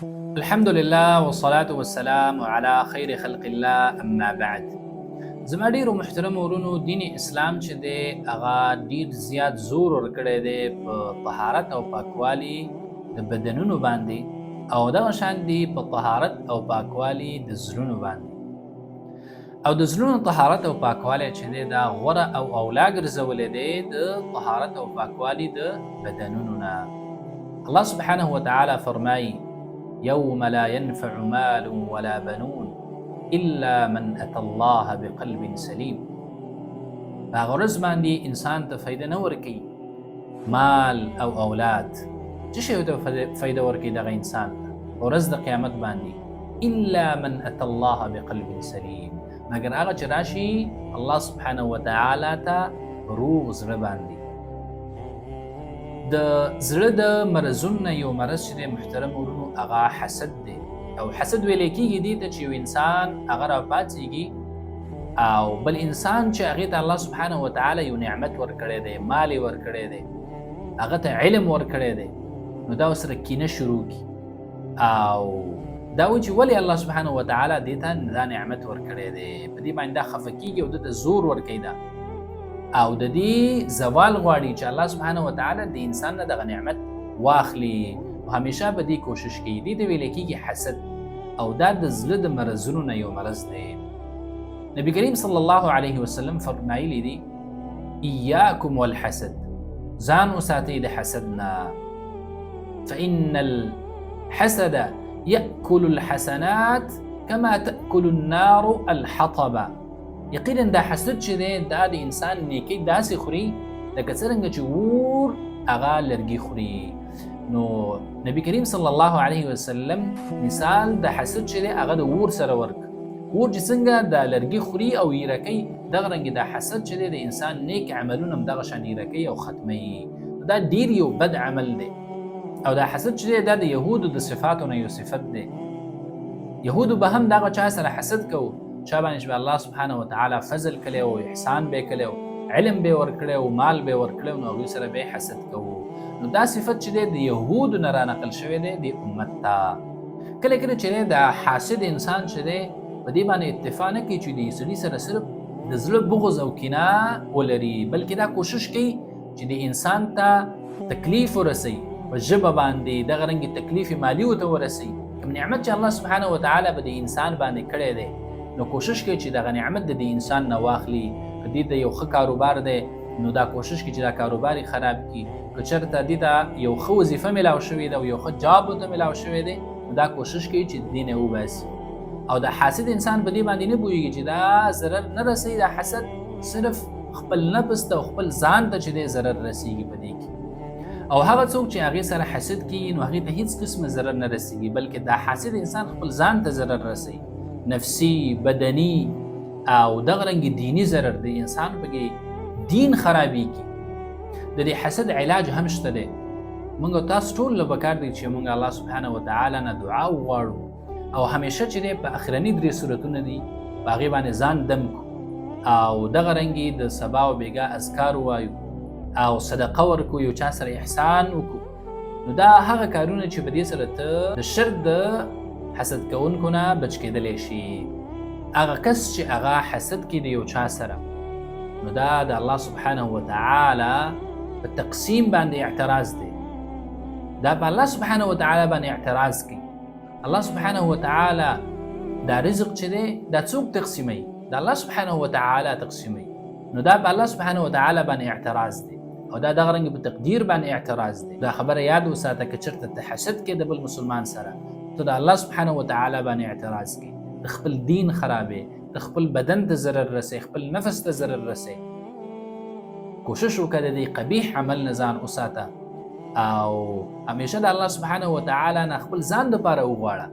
الحمد لله والصلاة والسلام على خير خلق الله اما بعد. زما ډیرو محترم ورونو، دین اسلام چې دی هغه ډیر زیات زور ورکړی دی په طهارت او پاکوالي د بدنونو باندې، او دغه شان دی په طهارت او پاکوالي د زړونو باندې. او د زړونو طهارت او پاکوالی چې دی دا غوره او اولا ګرځولی دی د طهارت او پاکوالي د بدنونو نه. الله سبحانه وتعالى فرمایي: يوم لا ينفع مال ولا بنون إلا من أتى الله بقلب سليم. هغه ورځ باندې انسان ته فایده نه ورکوي مال او اولاد. څه شی ته فایده ورکوي دغه انسان ته ورځ د قیامت باندې؟ إلا من أتى الله بقلب سليم، مګر هغه چې راشي الله سبحانه وتعالى ته روغ زړه باندې. د زړه د مرضونو یو مرض چې دی محترم ورونو هغه حسد دی، او حسد ویل کېږي دې ته چې یو انسان هغه راپاڅېږي او بل انسان چې هغې ته الله سبحانه وتعالی یو نعمت ورکړی دی، مال یې ورکړی دی، هغه ته علم ورکړی دی، نو دا ورسره کینه شروع کړي او دا وایي چې ولې الله سبحانه وتعالی دې ته دا نعمت ورکړی دی، په دې باندې دا خفه کېږي او ده ته زور ورکوي دا او د دې زوال غواړي چې الله سبحانه وتعالی د انسان نه دغه نعمت واخلي، او همیشه به دې کوشش کوي. دې ته ویل کېږي حسد، او دا د زړه د مرضونو نه یو مرض دی. نبی کریم صلی الله علیه وسلم فرمایلی دي: ایاکم والحسد، ځان وساتئ د حسد نه، فإن الحسد یأکل الحسنات کما تأکل النار الحطب. یقینا دا حسد چې دی دا د انسان نیکی داسې خوري لکه څرنګه چې اور هغه لرګي خوري. نو نبی کریم صلی الله علیه وسلم مثال د حسد چې دی هغه د اور سره ورک. اور چې څنګه د لرګي خوري او ایره کوي، دغه رنګې دا حسد چې دی د انسان نیک عملونه هم دغه شان ایره کوي او ختموي. دا ډیر یو بد عمل دی، او دا حسد چې دی دا د یهودو د صفاتو نه یو صفت دی. یهودو به هم دغه چا سره حسد کوو، چا باندې به الله سبحانه وتعالی فضل کړی او احسان به کړی او علم به ورکړی او مال به ورکړی، نو هغوی سره به حسد کوو. نو دا صفت چې دی د یهودو نه رانقل شوی دی د امت ته. کله کله چې د حاسد انسان چې دی په دې باندې اتفاق نه کوي چې د سړي سره صرف د زړه بغض او کینه ولري، بلکې دا کوشش کوي چې د انسان ته تکلیف ورسوي، په ژبه باندې دغه رنګې تکلیف مالي ورته ورسوي. کوم نعمت چې الله سبحانه وتعالی به د انسان باندې کړی دی، نو کوشش کوي چې دغه نعمت د انسان نه واخلي. که دې ته یو ښه کاروبار دی، نو دا کوشش کوي چې دا کاروبار یې خراب کړي. که چېرته دې ته یو ښه وظیفه میلاو شوې ده او یو ښه جاب ورته میلاو شوی دی، نو دا کوشش کوي چې دې نه وباسي. او د حاسد انسان په دې باندې نه پوهېږي چې دا ضرر نه رسوي، دا حسد صرف خپل نفس ته او خپل ځان ته چې دی ضرر رسېږي په دې کې. او هغه څوک چې هغې سره حسد کوي نو هغې ته هېڅ قسمه ضرر نه رسېږي، بلکې دا حاسد انسان خپل ځان ته ضرر رسوي، نفسي، بدني او دغه رنګې دیني ضرر دی. انسان پکې دین خرابېږي. د دې حسد علاج هم شته دی. موږ تاسو ټول له پکار دی چې موږ الله سبحانه وتعالی نه دعا وغواړو، او همیشه چې دی په اخرني 3 صورتونه دي په هغې باندې ځان دم کړو، او دغه رنګې د سبا او بېګا اذکار ووایو او صدقه ورکو، یو چا سره احسان وکړو. نو دا هغه کارونه چې په دې سره ته د شر د حسد کوونکو نه بچ کېدلی شي. هغه کس چې هغه حسد کوي د یو چا سره، نو دا د الله سبحانه وتعالی په تقسیم باندې اعتراض دی. دا په الله سبحانه وتعالی باندې اعتراض کوي. الله سبحانه وتعالی دا رزق چې دی دا څوک تقسیموي؟ دا الله سبحانه وتعالی تقسیموي. نو دا په الله سبحانه وتعالی باندې اعتراض دی، او دا دغه رنګ په تقدیر باندې اعتراض دی. دا خبره یاد وساته که چېرته ته حسد کې د بل مسلمان سره، ته د الله سبحانه وتعالی باندې اعتراض کوي، د خپل دین خرابې، د خپل بدن ته ضرر رسوي، خپل نفس ته ضرر رسوي. کوشش وکړه د دې قبیح عمل نه ځان وساته، او همیشه د الله سبحانه وتعالی نه خپل ځان دپاره وغواړه